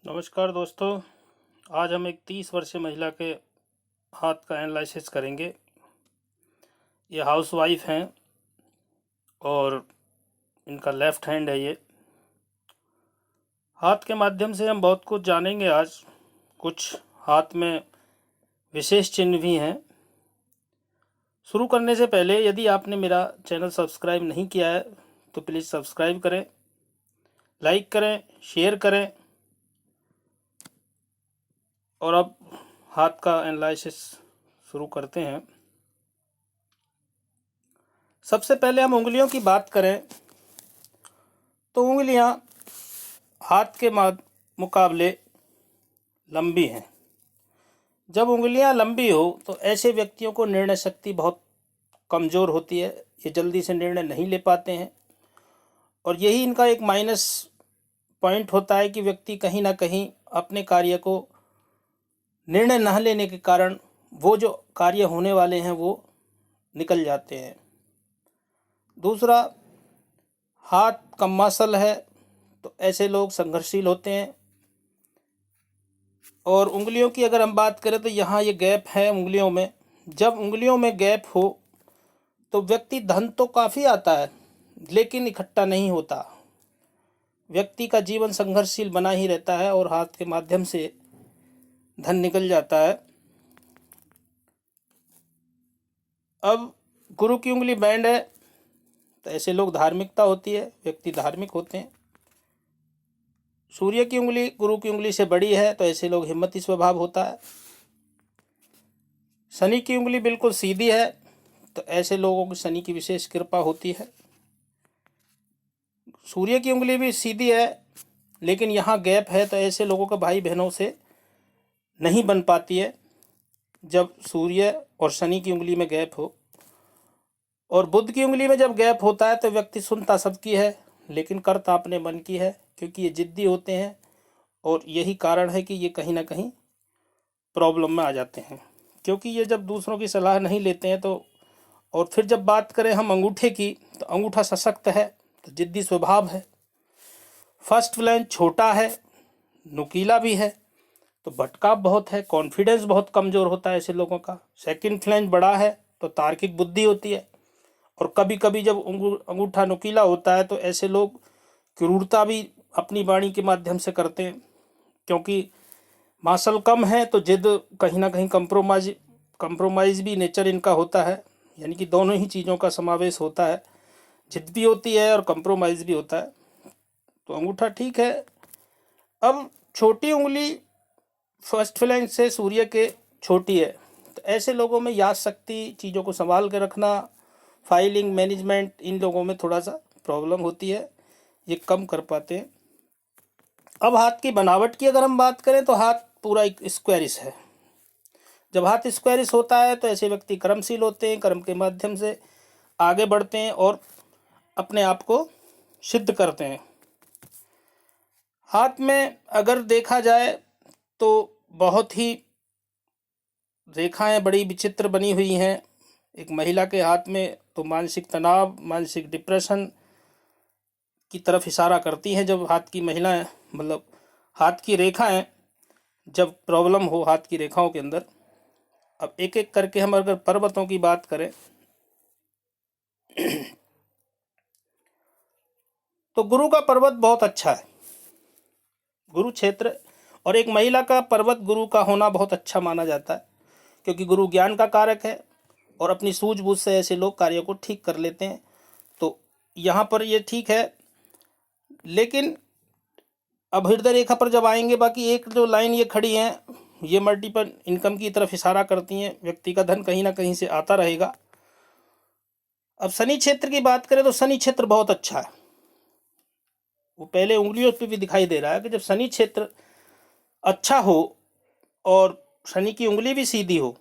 नमस्कार दोस्तों। आज हम एक 30 वर्षीय महिला के हाथ का एनालिसिस करेंगे। ये हाउस वाइफ हैं और इनका लेफ्ट हैंड है। ये हाथ के माध्यम से हम बहुत कुछ जानेंगे। आज कुछ हाथ में विशेष चिन्ह भी हैं। शुरू करने से पहले यदि आपने मेरा चैनल सब्सक्राइब नहीं किया है तो प्लीज़ सब्सक्राइब करें, लाइक करें, शेयर करें। और अब हाथ का एनालिसिस शुरू करते हैं। सबसे पहले हम उंगलियों की बात करें तो उंगलियां हाथ के मुकाबले लंबी हैं। जब उंगलियां लंबी हो तो ऐसे व्यक्तियों को निर्णय शक्ति बहुत कमज़ोर होती है। ये जल्दी से निर्णय नहीं ले पाते हैं और यही इनका एक माइनस पॉइंट होता है कि व्यक्ति कहीं ना कहीं अपने कार्य को निर्णय न लेने के कारण वो जो कार्य होने वाले हैं वो निकल जाते हैं। दूसरा, हाथ कम मसल है तो ऐसे लोग संघर्षशील होते हैं। और उंगलियों की अगर हम बात करें तो यहाँ ये गैप है उंगलियों में। जब उंगलियों में गैप हो तो व्यक्ति धन तो काफ़ी आता है लेकिन इकट्ठा नहीं होता। व्यक्ति का जीवन संघर्षशील बना ही रहता है और हाथ के माध्यम से धन निकल जाता है। अब गुरु की उंगली बैंड है तो ऐसे लोग धार्मिकता होती है, व्यक्ति धार्मिक होते हैं। सूर्य की उंगली गुरु की उंगली से बड़ी है तो ऐसे लोग हिम्मती स्वभाव होता है। शनि की उंगली बिल्कुल सीधी है तो ऐसे लोगों को शनि की विशेष कृपा होती है। सूर्य की उंगली भी सीधी है लेकिन यहाँ गैप है तो ऐसे लोगों का भाई बहनों से नहीं बन पाती है जब सूर्य और शनि की उंगली में गैप हो। और बुध की उंगली में जब गैप होता है तो व्यक्ति सुनता सबकी है लेकिन करता अपने मन की है, क्योंकि ये जिद्दी होते हैं और यही कारण है कि ये कहीं ना कहीं प्रॉब्लम में आ जाते हैं, क्योंकि ये जब दूसरों की सलाह नहीं लेते हैं तो। और फिर जब बात करें हम अंगूठे की तो अंगूठा सशक्त है तो जिद्दी स्वभाव है। फर्स्ट फ्लैंज छोटा है, नुकीला भी है तो भटकाव बहुत है, कॉन्फिडेंस बहुत कमज़ोर होता है ऐसे लोगों का। सेकंड फ्लैंज बड़ा है तो तार्किक बुद्धि होती है। और कभी कभी जब अंगूठा नुकीला होता है तो ऐसे लोग क्रूरता भी अपनी वाणी के माध्यम से करते हैं, क्योंकि मासल कम है तो जिद कहीं ना कहीं कंप्रोमाइज भी नेचर इनका होता है। यानी कि दोनों ही चीज़ों का समावेश होता है, जिद भी होती है और कंप्रोमाइज भी होता है। तो अंगूठा ठीक है। अब छोटी उंगली फर्स्ट फ्लैंज से सूर्य के छोटी है तो ऐसे लोगों में याद शक्ति, चीज़ों को संभाल के रखना, फाइलिंग, मैनेजमेंट, इन लोगों में थोड़ा सा प्रॉब्लम होती है, ये कम कर पाते हैं। अब हाथ की बनावट की अगर हम बात करें तो हाथ पूरा एक स्क्वायरिश है। जब हाथ स्क्वायरिश होता है तो ऐसे व्यक्ति कर्मशील होते हैं, कर्म के माध्यम से आगे बढ़ते हैं और अपने आप को सिद्ध करते हैं। हाथ में अगर देखा जाए तो बहुत ही रेखाएं बड़ी विचित्र बनी हुई हैं। एक महिला के हाथ में तो मानसिक तनाव, मानसिक डिप्रेशन की तरफ इशारा करती हैं जब हाथ की महिलाएं, मतलब हाथ की रेखाएं जब प्रॉब्लम हो हाथ की रेखाओं के अंदर। अब एक एक करके हम अगर पर्वतों की बात करें तो गुरु का पर्वत बहुत अच्छा है, गुरु क्षेत्र। और एक महिला का पर्वत गुरु का होना बहुत अच्छा माना जाता है, क्योंकि गुरु ज्ञान का कारक है और अपनी सूझबूझ से ऐसे लोग कार्यों को ठीक कर लेते हैं। तो यहाँ पर ये ठीक है। लेकिन अब हृदय रेखा पर जब आएंगे, बाकी एक जो लाइन ये खड़ी हैं ये मल्टीपल इनकम की तरफ इशारा करती हैं, व्यक्ति का धन कहीं ना कहीं से आता रहेगा। अब शनि क्षेत्र की बात करें तो शनि क्षेत्र बहुत अच्छा है। वो पहले उंगलियों पे भी दिखाई दे रहा है कि जब शनि क्षेत्र अच्छा हो और शनि की उंगली भी सीधी हो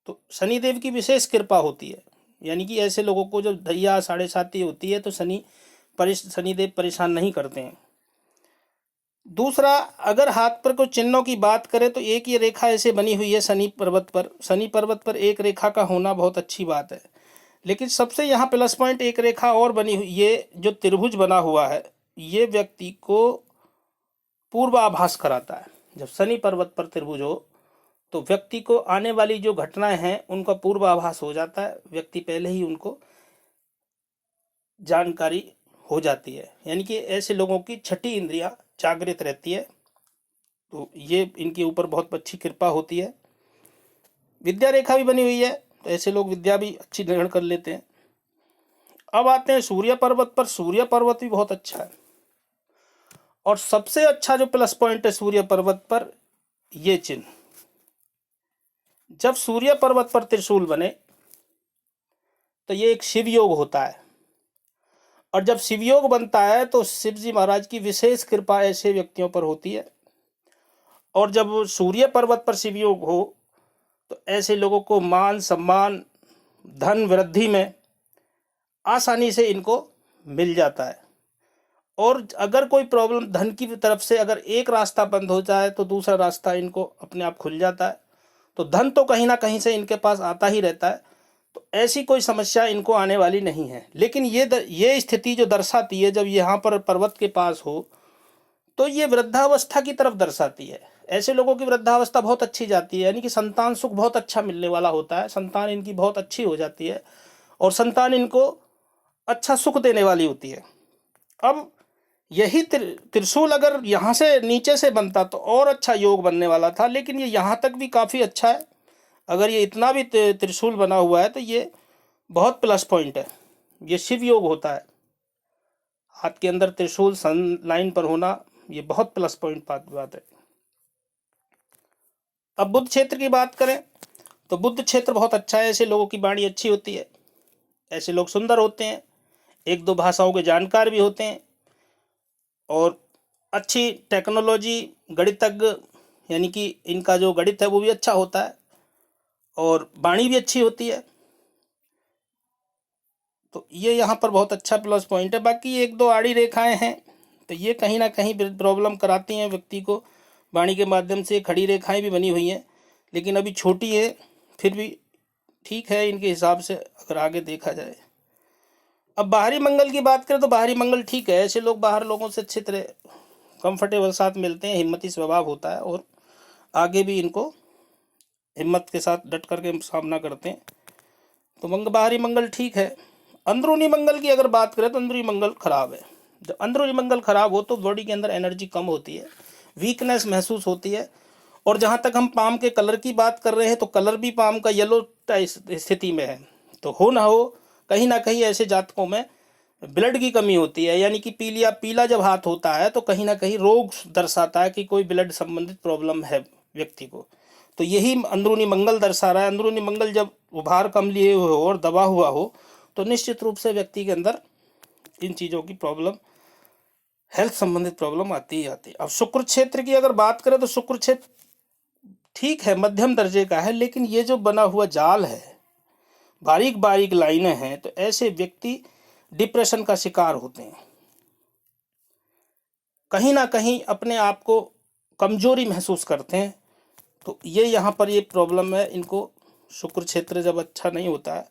तो शनिदेव की विशेष कृपा होती है। यानी कि ऐसे लोगों को जब ढैया साढ़े साती होती है तो शनिदेव परेशान नहीं करते हैं। दूसरा, अगर हाथ पर कुछ चिन्हों की बात करें तो एक ये रेखा ऐसे बनी हुई है शनि पर्वत पर। शनि पर्वत पर एक रेखा का होना बहुत अच्छी बात है, लेकिन सबसे यहाँ प्लस पॉइंट एक रेखा और बनी हुई, ये जो त्रिभुज बना हुआ है ये व्यक्ति को पूर्वाभास कराता है। जब शनि पर्वत पर त्रिभुज हो तो व्यक्ति को आने वाली जो घटनाएं हैं उनका पूर्वाभास हो जाता है, व्यक्ति पहले ही उनको जानकारी हो जाती है, यानी कि ऐसे लोगों की छठी इंद्रियां जागृत रहती है। तो ये इनके ऊपर बहुत अच्छी कृपा होती है। विद्या रेखा भी बनी हुई है तो ऐसे लोग विद्या भी अच्छी ग्रहण कर लेते हैं। अब आते हैं सूर्य पर्वत पर। सूर्य पर्वत भी बहुत अच्छा है और सबसे अच्छा जो प्लस पॉइंट है सूर्य पर्वत पर, ये चिन्ह। जब सूर्य पर्वत पर त्रिशूल बने तो ये एक शिव योग होता है, और जब शिव योग बनता है तो शिव जी महाराज की विशेष कृपा ऐसे व्यक्तियों पर होती है। और जब सूर्य पर्वत पर शिव योग हो तो ऐसे लोगों को मान सम्मान धन वृद्धि में आसानी से इनको मिल जाता है। और अगर कोई प्रॉब्लम धन की तरफ से अगर एक रास्ता बंद हो जाए तो दूसरा रास्ता इनको अपने आप खुल जाता है। तो धन तो कहीं ना कहीं से इनके पास आता ही रहता है, तो ऐसी कोई समस्या इनको आने वाली नहीं है। लेकिन ये स्थिति जो दर्शाती है, जब यहाँ पर पर्वत के पास हो तो ये वृद्धावस्था की तरफ दर्शाती है। ऐसे लोगों की वृद्धावस्था बहुत अच्छी जाती है, यानी कि संतान सुख बहुत अच्छा मिलने वाला होता है, संतान इनकी बहुत अच्छी हो जाती है और संतान इनको अच्छा सुख देने वाली होती है। अब यही त्रिशूल अगर यहाँ से नीचे से बनता तो और अच्छा योग बनने वाला था, लेकिन ये यहाँ तक भी काफ़ी अच्छा है। अगर ये इतना भी त्रिशूल बना हुआ है तो ये बहुत प्लस पॉइंट है, ये शिव योग होता है। हाथ के अंदर त्रिशूल सन लाइन पर होना ये बहुत प्लस पॉइंट बात है। अब बुद्ध क्षेत्र की बात करें तो बुद्ध क्षेत्र बहुत अच्छा है, ऐसे लोगों की वाणी अच्छी होती है, ऐसे लोग सुंदर होते हैं, एक दो भाषाओं के जानकार भी होते हैं और अच्छी टेक्नोलॉजी गणितज्ञ, यानी कि इनका जो गणित है वो भी अच्छा होता है और वाणी भी अच्छी होती है। तो ये यहाँ पर बहुत अच्छा प्लस पॉइंट है। बाकी एक दो आड़ी रेखाएं हैं तो ये कहीं ना कहीं प्रॉब्लम कराती हैं व्यक्ति को। वाणी के माध्यम से खड़ी रेखाएं भी बनी हुई हैं, लेकिन अभी छोटी है, फिर भी ठीक है इनके हिसाब से अगर आगे देखा जाए। अब बाहरी मंगल की बात करें तो बाहरी मंगल ठीक है, ऐसे लोग बाहर लोगों से अच्छी तरह कंफर्टेबल साथ मिलते हैं, हिम्मती स्वभाव होता है और आगे भी इनको हिम्मत के साथ डट करके सामना करते हैं। तो बाहरी मंगल ठीक है। अंदरूनी मंगल की अगर बात करें तो अंदरूनी मंगल खराब है। जब अंदरूनी मंगल खराब हो तो बॉडी के अंदर एनर्जी कम होती है, वीकनेस महसूस होती है। और जहाँ तक हम पाम के कलर की बात कर रहे हैं तो कलर भी पाम का येलो स्थिति में है। तो हो ना हो कहीं ना कहीं ऐसे जातकों में ब्लड की कमी होती है, यानी कि पीला जब हाथ होता है तो कहीं ना कहीं रोग दर्शाता है कि कोई ब्लड संबंधित प्रॉब्लम है व्यक्ति को। तो यही अंदरूनी मंगल दर्शा रहा है। अंदरूनी मंगल जब उभार कम लिए हुए हो और दबा हुआ हो तो निश्चित रूप से व्यक्ति के अंदर इन चीज़ों की प्रॉब्लम, हेल्थ संबंधित प्रॉब्लम आती ही आती है। अब शुक्र क्षेत्र की अगर बात करें तो शुक्र क्षेत्र ठीक है, मध्यम दर्जे का है, लेकिन ये जो बना हुआ जाल है, बारीक बारीक लाइनें हैं, तो ऐसे व्यक्ति डिप्रेशन का शिकार होते हैं, कहीं ना कहीं अपने आप को कमजोरी महसूस करते हैं। तो ये यहाँ पर ये प्रॉब्लम है इनको, शुक्र क्षेत्र जब अच्छा नहीं होता है।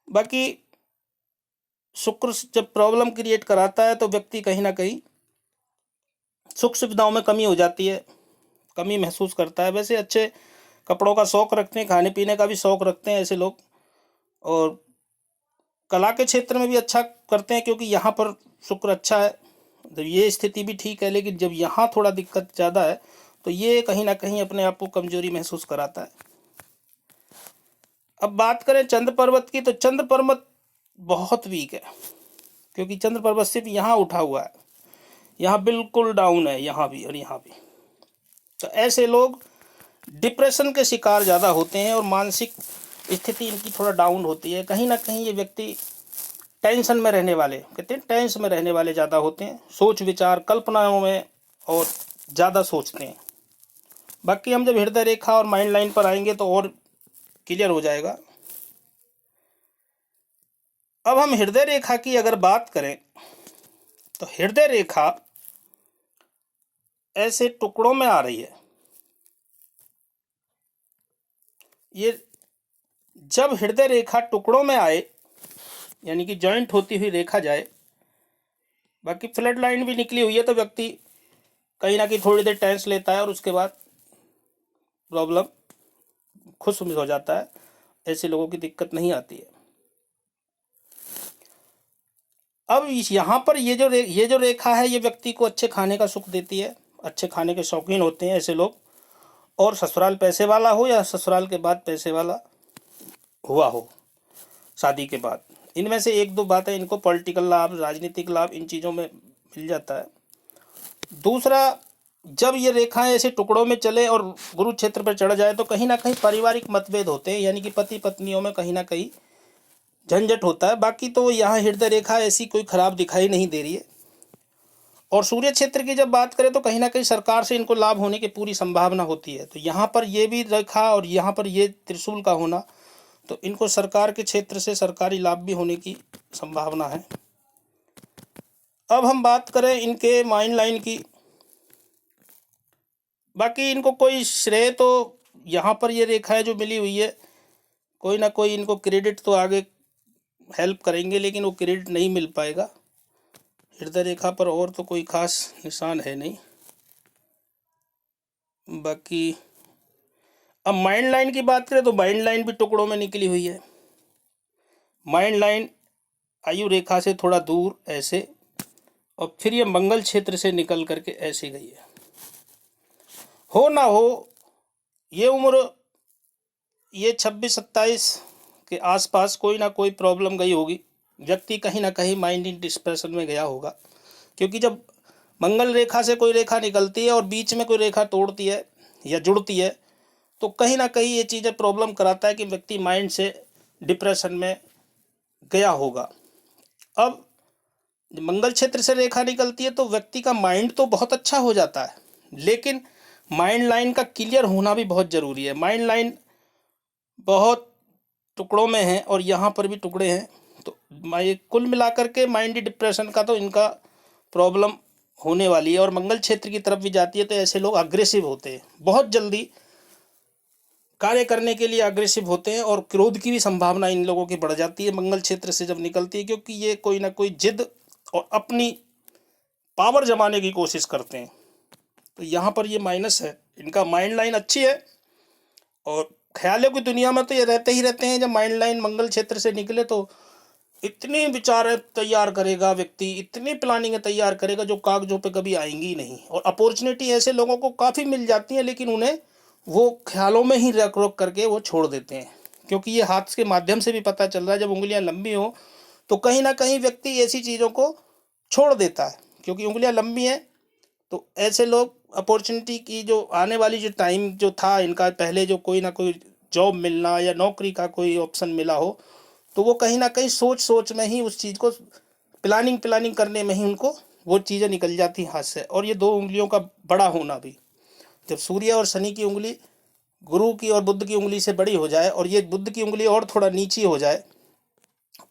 बाकी शुक्र जब प्रॉब्लम क्रिएट कराता है तो व्यक्ति कहीं ना कहीं सुख सुविधाओं में कमी हो जाती है, कमी महसूस करता है। वैसे अच्छे कपड़ों का शौक रखते हैं, खाने पीने का भी शौक रखते हैं ऐसे लोग, और कला के क्षेत्र में भी अच्छा करते हैं क्योंकि यहाँ पर शुक्र अच्छा है। तो ये स्थिति भी ठीक है, लेकिन जब यहाँ थोड़ा दिक्कत ज़्यादा है तो ये कहीं ना कहीं अपने आप को कमजोरी महसूस कराता है। अब बात करें चंद्र पर्वत की तो चंद्र पर्वत बहुत वीक है, क्योंकि चंद्र पर्वत सिर्फ यहाँ उठा हुआ है, यहाँ बिल्कुल डाउन है, यहाँ भी और यहाँ भी। तो ऐसे लोग डिप्रेशन के शिकार ज़्यादा होते हैं और मानसिक स्थिति इनकी थोड़ा डाउन होती है। कहीं ना कहीं ये व्यक्ति टेंशन में रहने वाले, कहते हैं टेंशन में रहने वाले ज़्यादा होते हैं, सोच विचार कल्पनाओं में और ज़्यादा सोचते हैं। बाकी हम जब हृदय रेखा और माइंड लाइन पर आएंगे तो और क्लियर हो जाएगा। अब हम हृदय रेखा की अगर बात करें तो हृदय रेखा ऐसे टुकड़ों में आ रही है। ये जब हृदय रेखा टुकड़ों में आए, यानी कि जॉइंट होती हुई रेखा जाए, बाकी फ्लड लाइन भी निकली हुई है तो व्यक्ति कहीं ना कहीं थोड़ी देर टेंस लेता है और उसके बाद प्रॉब्लम खुश हो जाता है। ऐसे लोगों की दिक्कत नहीं आती है। अब यहाँ पर ये जो रेखा है, ये व्यक्ति को अच्छे खाने का सुख देती है। अच्छे खाने के शौकीन होते हैं ऐसे लोग, और ससुराल पैसे वाला हो या ससुराल के बाद पैसे वाला हुआ हो शादी के बाद, इनमें से एक दो बातें इनको पॉलिटिकल लाभ, राजनीतिक लाभ, इन चीज़ों में मिल जाता है। दूसरा, जब ये रेखाएं ऐसे टुकड़ों में चले और गुरु क्षेत्र पर चढ़ जाए तो कहीं ना कहीं पारिवारिक मतभेद होते हैं, यानी कि पति पत्नियों में कहीं ना कहीं झंझट होता है। बाकी तो यहाँ हृदय रेखा ऐसी कोई खराब दिखाई नहीं दे रही है। और सूर्य क्षेत्र की जब बात करें तो कहीं ना कहीं सरकार से इनको लाभ होने की पूरी संभावना होती है। तो यहाँ पर ये भी रेखा और यहाँ पर ये त्रिशूल का होना, तो इनको सरकार के क्षेत्र से सरकारी लाभ भी होने की संभावना है। अब हम बात करें इनके माइंड लाइन की। बाकी इनको कोई श्रेय तो यहाँ पर ये रेखाएं जो मिली हुई है, कोई ना कोई इनको क्रेडिट तो आगे हेल्प करेंगे, लेकिन वो क्रेडिट नहीं मिल पाएगा। हृदय रेखा पर और तो कोई खास निशान है नहीं। बाकी अब माइंड लाइन की बात करें तो माइंड लाइन भी टुकड़ों में निकली हुई है। माइंड लाइन आयु रेखा से थोड़ा दूर ऐसे, और फिर ये मंगल क्षेत्र से निकल करके ऐसे गई है। हो ना हो ये उम्र, ये 26-27 के आसपास कोई ना कोई प्रॉब्लम गई होगी। व्यक्ति कहीं ना कहीं माइंड इन डिस्प्रेशन में गया होगा, क्योंकि जब मंगल रेखा से कोई रेखा निकलती है और बीच में कोई रेखा तोड़ती है या जुड़ती है, तो कहीं ना कहीं ये चीज़ें प्रॉब्लम कराता है कि व्यक्ति माइंड से डिप्रेशन में गया होगा। अब मंगल क्षेत्र से रेखा निकलती है तो व्यक्ति का माइंड तो बहुत अच्छा हो जाता है, लेकिन माइंड लाइन का क्लियर होना भी बहुत ज़रूरी है। माइंड लाइन बहुत टुकड़ों में है और यहाँ पर भी टुकड़े हैं, तो कुल मिलाकर के माइंड डिप्रेशन का तो इनका प्रॉब्लम होने वाली है। और मंगल क्षेत्र की तरफ भी जाती है तो ऐसे लोग अग्रेसिव होते हैं, बहुत जल्दी कार्य करने के लिए अग्रेसिव होते हैं, और क्रोध की भी संभावना इन लोगों की बढ़ जाती है मंगल क्षेत्र से जब निकलती है, क्योंकि ये कोई ना कोई जिद और अपनी पावर जमाने की कोशिश करते हैं। तो यहाँ पर ये माइनस है। इनका माइंड लाइन अच्छी है और ख्यालों की दुनिया में तो ये रहते ही रहते हैं। जब माइंड लाइन मंगल क्षेत्र से निकले तो इतनी विचार तैयार करेगा व्यक्ति, इतनी प्लानिंग तैयार करेगा जो कागजों पे कभी आएंगी ही नहीं। और अपॉर्चुनिटी ऐसे लोगों को काफ़ी मिल जाती है, लेकिन उन्हें वो ख्यालों में ही रख रोक करके वो छोड़ देते हैं, क्योंकि ये हाथ के माध्यम से भी पता चल रहा है। जब उंगलियां लंबी हो तो कहीं ना कहीं व्यक्ति ऐसी चीज़ों को छोड़ देता है, क्योंकि उंगलियां लंबी हैं। तो ऐसे लोग अपॉर्चुनिटी की जो आने वाली जो टाइम जो था इनका, पहले जो कोई ना कोई जॉब मिलना या नौकरी का कोई ऑप्शन मिला हो, तो वो कहीं ना कहीं सोच में ही उस चीज़ को प्लानिंग करने में ही उनको वो चीज़ें निकल जाती हाथ से। और ये दो उंगलियों का बड़ा होना भी, जब सूर्य और शनि की उंगली गुरु की और बुध की उंगली से बड़ी हो जाए और ये बुध की उंगली और थोड़ा नीची हो जाए,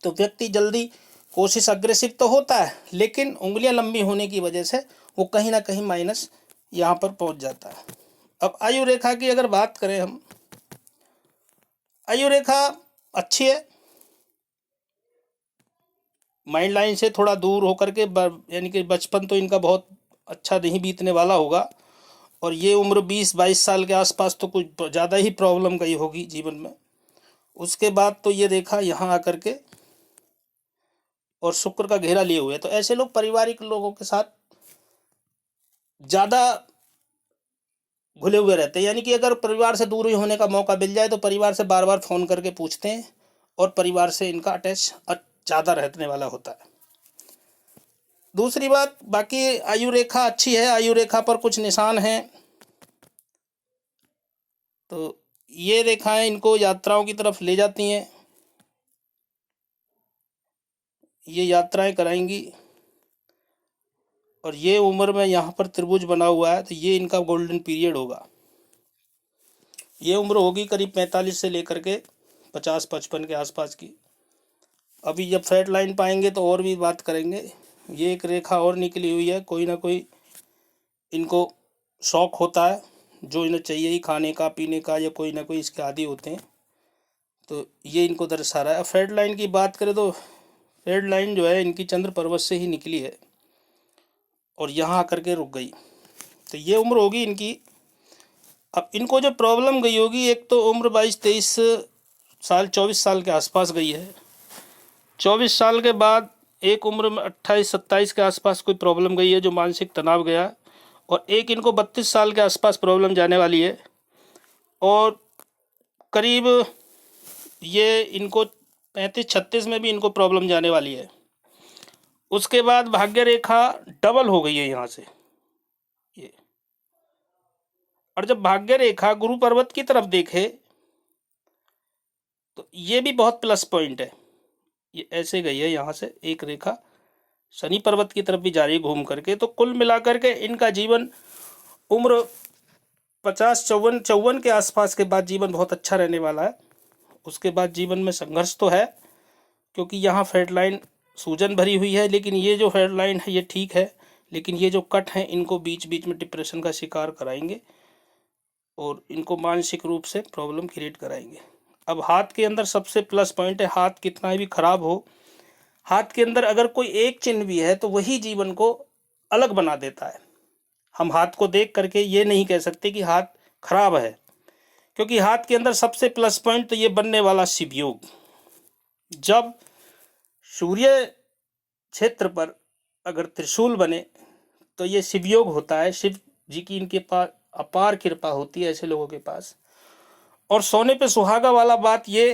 तो व्यक्ति जल्दी कोशिश अग्रेसिव तो होता है, लेकिन उंगलियां लंबी होने की वजह से वो कहीं ना कहीं माइनस यहाँ पर पहुँच जाता है। अब आयु रेखा की अगर बात करें हम, आयु रेखा अच्छी है, माइंड लाइन से थोड़ा दूर होकर के, यानी कि बचपन तो इनका बहुत अच्छा नहीं बीतने वाला होगा, और ये उम्र 20-22 साल के आसपास तो कुछ ज़्यादा ही प्रॉब्लम गई होगी जीवन में। उसके बाद तो ये रेखा यहाँ आकर के और शुक्र का घेरा लिए हुए है, तो ऐसे लोग पारिवारिक लोगों के साथ ज़्यादा घुले हुए रहते हैं। यानी कि अगर परिवार से दूर होने का मौका मिल जाए तो परिवार से बार बार फ़ोन करके पूछते हैं, और परिवार से इनका अटैच ज़्यादा रहने वाला होता है। दूसरी बात, बाकी आयु रेखा अच्छी है। आयु रेखा पर कुछ निशान हैं, तो ये रेखाएं इनको यात्राओं की तरफ ले जाती हैं, ये यात्राएं कराएंगी। और ये उम्र में यहाँ पर त्रिभुज बना हुआ है, तो ये इनका गोल्डन पीरियड होगा। ये उम्र होगी करीब 45 से लेकर के 50-55 के आसपास की। अभी जब फ्लैट लाइन पाएंगे तो और भी बात करेंगे। ये एक रेखा और निकली हुई है, कोई ना कोई इनको शौक़ होता है जो इन्हें चाहिए ही, खाने का पीने का, या कोई ना कोई इसके आदी होते हैं, तो ये इनको दर्शा रहा है। फ्लैट लाइन की बात करें तो फ्लैट लाइन जो है इनकी चंद्र पर्वत से ही निकली है और यहाँ आकर के रुक गई। तो ये उम्र होगी इनकी। अब इनको जो प्रॉब्लम गई होगी, एक तो उम्र 22-23 साल 24 साल के आसपास गई है। 24 साल के बाद एक उम्र में 28-27 के आसपास कोई प्रॉब्लम गई है जो मानसिक तनाव गया, और एक इनको 32 साल के आसपास प्रॉब्लम जाने वाली है, और करीब ये इनको 35-36 में भी इनको प्रॉब्लम जाने वाली है। उसके बाद भाग्य रेखा डबल हो गई है यहाँ से ये, और जब भाग्य रेखा गुरु पर्वत की तरफ देखे तो ये भी बहुत प्लस पॉइंट है। ये ऐसे गई है यहाँ से एक रेखा, शनि पर्वत की तरफ भी जा रही है घूम करके। तो कुल मिलाकर के इनका जीवन उम्र 50-54 के आसपास के बाद जीवन बहुत अच्छा रहने वाला है। उसके बाद जीवन में संघर्ष तो है, क्योंकि यहाँ फेड लाइन सूजन भरी हुई है, लेकिन ये जो फेड लाइन है ये ठीक है, लेकिन ये जो कट हैं इनको बीच बीच में डिप्रेशन का शिकार कराएंगे और इनको मानसिक रूप से प्रॉब्लम क्रिएट कराएंगे। अब हाथ के अंदर सबसे प्लस पॉइंट है, हाथ कितना भी खराब हो, हाथ के अंदर अगर कोई एक चिन्ह भी है तो वही जीवन को अलग बना देता है। हम हाथ को देख करके ये नहीं कह सकते कि हाथ खराब है, क्योंकि हाथ के अंदर सबसे प्लस पॉइंट तो ये बनने वाला शिव योग। जब सूर्य क्षेत्र पर अगर त्रिशूल बने तो ये शिव योग होता है। शिव जी की इनके पास अपार कृपा होती है ऐसे लोगों के पास। और सोने पे सुहागा वाला बात ये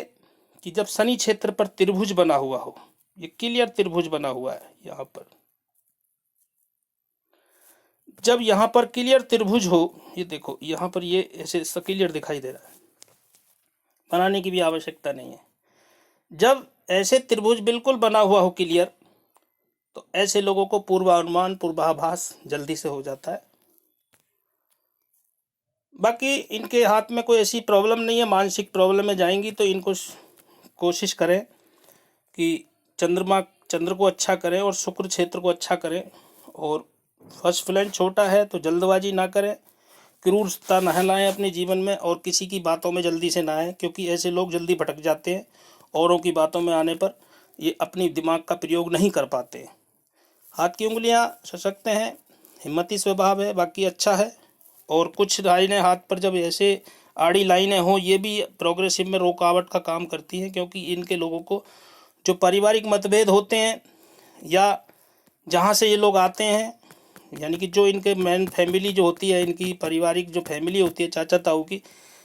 कि जब शनि क्षेत्र पर त्रिभुज बना हुआ हो, ये क्लियर त्रिभुज बना हुआ है यहाँ पर, जब यहाँ पर क्लियर त्रिभुज हो, ये देखो यहाँ पर ये ऐसे क्लियर दिखाई दे रहा है, बनाने की भी आवश्यकता नहीं है। जब ऐसे त्रिभुज बिल्कुल बना हुआ हो क्लियर, तो ऐसे लोगों को पूर्वानुमान पूर्वाभास जल्दी से हो जाता है। बाकी इनके हाथ में कोई ऐसी प्रॉब्लम नहीं है, मानसिक प्रॉब्लम में जाएंगी तो इनको कोशिश करें कि चंद्र को अच्छा करें और शुक्र क्षेत्र को अच्छा करें, और फर्स्ट फ्लैंड छोटा है तो जल्दबाजी ना करें, क्रूरता न लाएं अपने जीवन में, और किसी की बातों में जल्दी से ना आए, क्योंकि ऐसे लोग जल्दी भटक जाते हैं। औरों की बातों में आने पर ये अपनी दिमाग का प्रयोग नहीं कर पाते। हाथ की उंगलियां सशक्त हैं, हिम्मती स्वभाव है, बाकी अच्छा है। और कुछ लाइनें हाथ पर जब ऐसे आड़ी लाइनें हो, ये भी प्रोग्रेसिव में रुकावट का काम करती हैं, क्योंकि इनके लोगों को जो पारिवारिक मतभेद होते हैं या जहाँ से ये लोग आते हैं, यानी कि जो इनके मेन फैमिली जो होती है, इनकी पारिवारिक जो फैमिली होती है चाचा ताऊ की,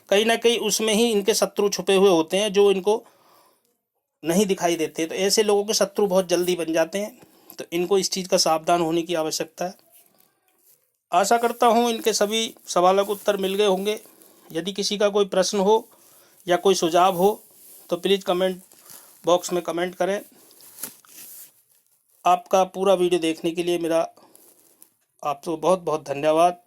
कहीं ना कहीं उसमें ही इनके शत्रु छुपे हुए होते हैं जो इनको नहीं दिखाई देते। तो ऐसे लोगों के शत्रु बहुत जल्दी बन जाते हैं, तो इनको इस चीज़ का सावधान होने की आवश्यकता है। आशा करता हूँ इनके सभी सवालों के उत्तर मिल गए होंगे। यदि किसी का कोई प्रश्न हो या कोई सुझाव हो तो प्लीज़ कमेंट बॉक्स में कमेंट करें। आपका पूरा वीडियो देखने के लिए मेरा आपको बहुत बहुत धन्यवाद।